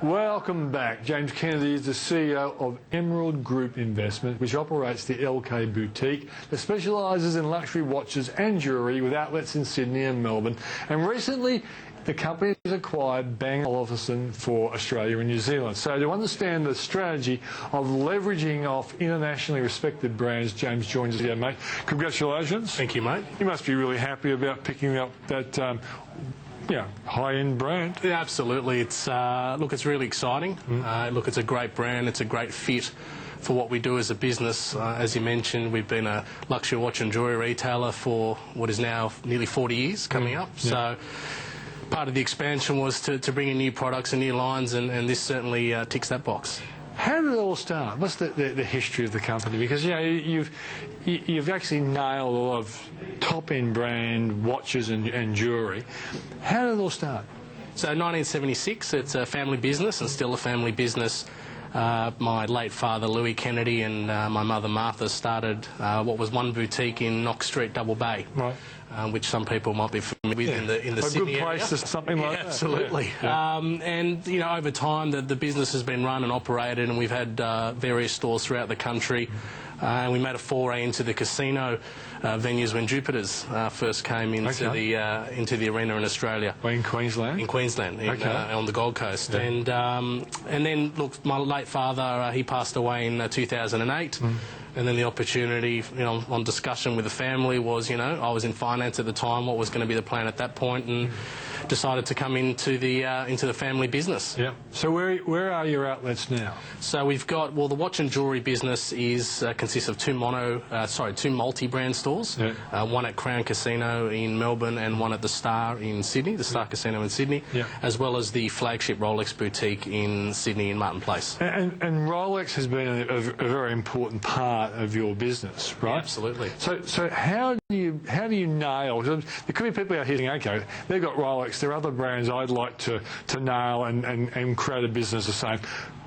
Welcome back. James Kennedy is the CEO of Emerald Group Investment, which operates the LK Boutique that specialises in luxury watches and jewellery with outlets in Sydney and Melbourne. And recently, the company has acquired Bang & Olufsen for Australia and New Zealand. So to understand the strategy of leveraging off internationally respected brands, James joins us here, mate. Congratulations. Thank you, mate. You must be really happy about picking up that high-end brand. Yeah, absolutely. It's look, it's really exciting. Look, it's a great brand. It's a great fit for what we do as a business. As you mentioned, we've been a luxury watch and jewellery retailer for what is now nearly 40 years coming up. Yeah. So part of the expansion was to bring in new products and new lines, and this certainly ticks that box. How did it all start? What's the history of the company? Because you've actually nailed a lot of top-end brand watches and jewellery. How did it all start? So 1976, it's a family business and still a family business. My late father, Louis Kennedy, and my mother, Martha, started what was one boutique in Knox Street, Double Bay, right. Which some people might be familiar with in the Sydney area. A good place to something like that. Absolutely. Yeah. And, you know, over time, the business has been run and operated, and we've had various stores throughout the country. And we made a foray into the casino venues when Jupiter's first came into the arena in Australia. In Queensland? In Queensland, on the Gold Coast. Yeah. And then, look, my late father, he passed away in 2008. And then the opportunity, you know, on discussion with the family was, you know, I was in finance at the time, what was going to be the plan at that point, and decided to come into the family business. Yeah. So where are your outlets now? So we've got, well, the watch and jewellery business consists of two multi-brand stores. Yeah. One at Crown Casino in Melbourne and one at the Star in Sydney, the Star Casino in Sydney, yeah. As well as the flagship Rolex boutique in Sydney in Martin Place. And Rolex has been a very important part of your business, right? Yeah, absolutely. So how do you nail? There could be people out here saying, okay, they've got Rolex, there are other brands I'd like to nail and create a business the same.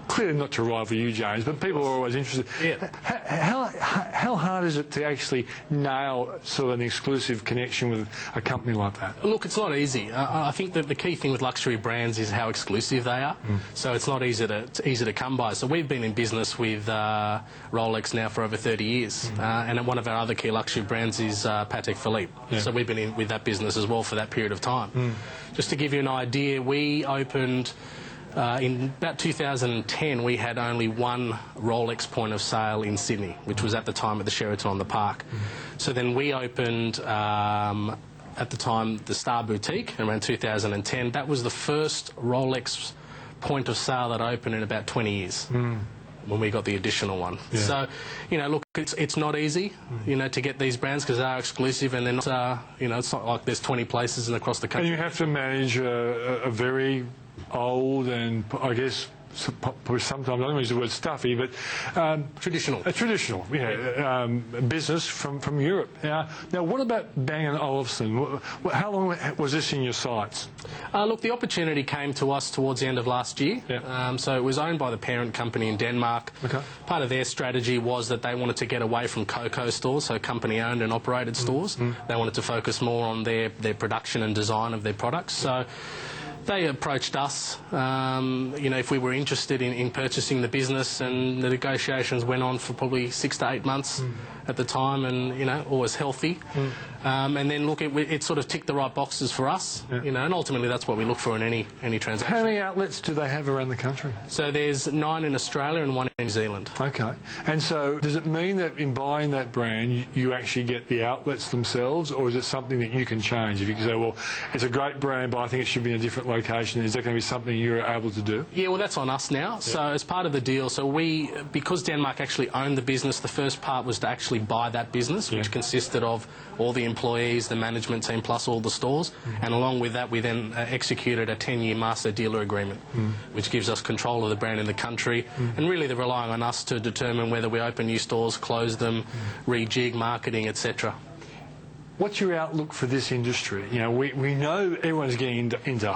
Clearly not to rival you, James, but people are always interested. Yeah. How hard is it to actually nail sort of an exclusive connection with a company like that? Look, it's not easy. I think that the key thing with luxury brands is how exclusive they are. So it's not easy to come by. So we've been in business with Rolex now for over 30 years. And one of our other key luxury brands is Patek Philippe. Yeah. So we've been in with that business as well for that period of time. Just to give you an idea, we opened... in about 2010, we had only one Rolex point of sale in Sydney, which was at the time at the Sheraton on the Park. So then we opened, at the time, the Star Boutique around 2010. That was the first Rolex point of sale that opened in about 20 years. When we got the additional one. Yeah. So, you know, look, it's not easy, you know, to get these brands because they are exclusive and they're not, you know, it's not like there's 20 places across the country. And you have to manage a very old and, I guess, sometimes, I don't use the word stuffy, but... traditional. A traditional, business from Europe. Now, what about Bang & Olufsen? How long was this in your sights? Look, the opportunity came to us towards the end of last year. Yeah. So it was owned by the parent company in Denmark. Okay. Part of their strategy was that they wanted to get away from COCO stores, so company-owned and operated stores. They wanted to focus more on their production and design of their products. So they approached us, you know, if we were interested in purchasing the business, and the negotiations went on for probably 6 to 8 months at the time, and, you know, always healthy. And then, look, it sort of ticked the right boxes for us, you know, and ultimately that's what we look for in any transaction. How many outlets do they have around the country? So there's 9 in Australia and 1 in New Zealand. Okay. And so does it mean that in buying that brand, you actually get the outlets themselves, or is it something that you can change? If you can say, well, it's a great brand, but I think it should be in a different location, is that going to be something you're able to do? Yeah, well, that's on us now. Yeah. So as part of the deal, so because Denmark actually owned the business, the first part was to actually buy that business, which consisted of all the employees, the management team, plus all the stores. And along with that, we then executed a 10-year master dealer agreement, which gives us control of the brand in the country. And really they're relying on us to determine whether we open new stores, close them, rejig marketing, etc. What's your outlook for this industry? You know, we know everyone's getting into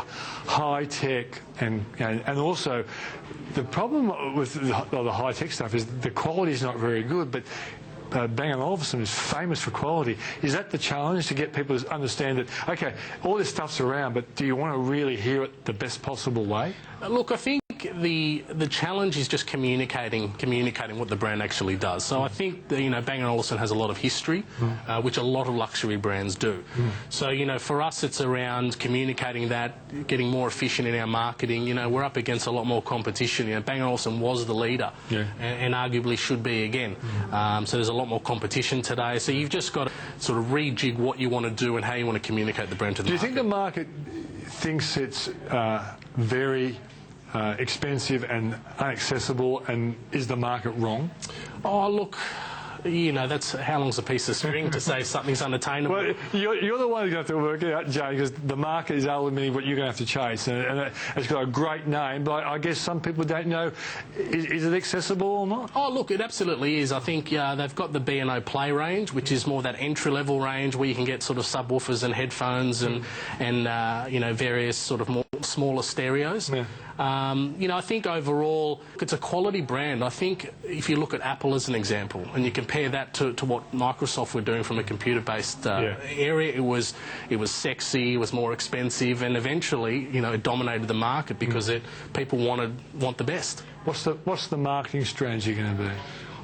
high tech, and also the problem with the high tech stuff is the quality is not very good. But Bang & Olufsen is famous for quality. Is that the challenge, to get people to understand that, okay, all this stuff's around, but do you want to really hear it the best possible way? Look, I think think the challenge is just communicating what the brand actually does. So I think that, Bang & Olufsen has a lot of history, which a lot of luxury brands do. So, for us it's around communicating that, getting more efficient in our marketing. We're up against a lot more competition. Bang & Olufsen was the leader, and arguably should be again. So there's a lot more competition today. So you've just got to sort of rejig what you want to do and how you want to communicate the brand to the market. Do you think the market thinks it's very expensive and inaccessible, and is the market wrong? Oh, look, that's how long's a piece of string to say something's unattainable. Well, you're the one who's going to have to work it out, Jay, because the market is ultimately what you're going to have to chase, and it's got a great name, but I guess some people don't know, is it accessible or not? Oh, look, it absolutely is. I think they've got the B&O Play range, which is more that entry-level range where you can get sort of subwoofers and headphones and various sort of more smaller stereos. Yeah. I think overall it's a quality brand. I think if you look at Apple as an example and you compare that to what Microsoft were doing from a computer-based area, it was sexy, it was more expensive, and eventually it dominated the market because people want the best. What's the marketing strategy going to be?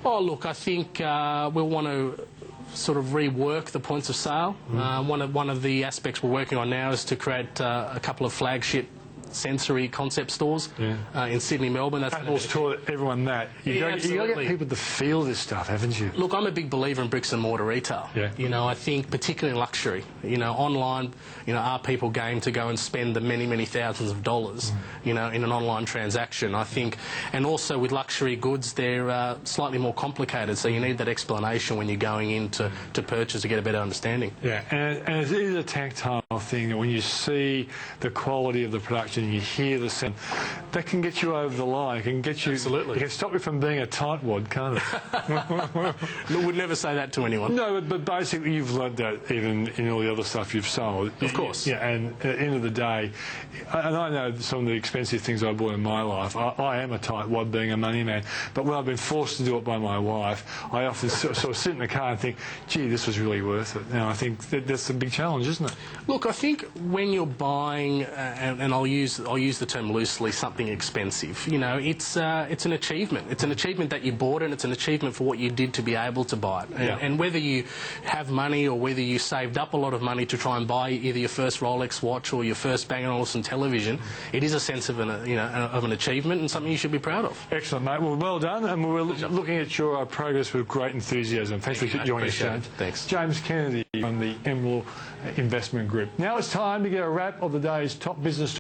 Oh, look, I think we'll want to sort of rework the points of sale. One of the aspects we're working on now is to create a couple of flagship sensory concept stores in Sydney, Melbourne. That's Apple's taught everyone that. You've got to get people to feel this stuff, haven't you? Look, I'm a big believer in bricks and mortar retail. I think particularly in luxury, online, are people game to go and spend the many, many thousands of dollars, in an online transaction? I think, and also with luxury goods, they're slightly more complicated, so you need that explanation when you're going in to purchase to get a better understanding. Yeah, and it is a tactile thing that when you see the quality of the production, you hear the sound, that can get you over the line. It can get you. Absolutely. It can stop you from being a tightwad, can't it? Would never say that to anyone. No, but basically you've learned that even in all the other stuff you've sold. Of course. Yeah, and at the end of the day, and I know some of the expensive things I bought in my life, I am a tightwad being a money man, but when I've been forced to do it by my wife, I often sort of sit in the car and think, gee, this was really worth it. Now I think that's a big challenge, isn't it? Look, I think when you're buying, and I'll use the term loosely, something expensive, it's an achievement. It's an achievement that you bought it, and it's an achievement for what you did to be able to buy it. And whether you have money or whether you saved up a lot of money to try and buy either your first Rolex watch or your first Bang & Olufsen television, it is a sense of an achievement and something you should be proud of. Excellent, mate. Well done, and we're looking at your progress with great enthusiasm. Thanks for joining us, James. Thanks. James Kennedy from the Emerald Investment Group. Now it's time to get a wrap of the day's top business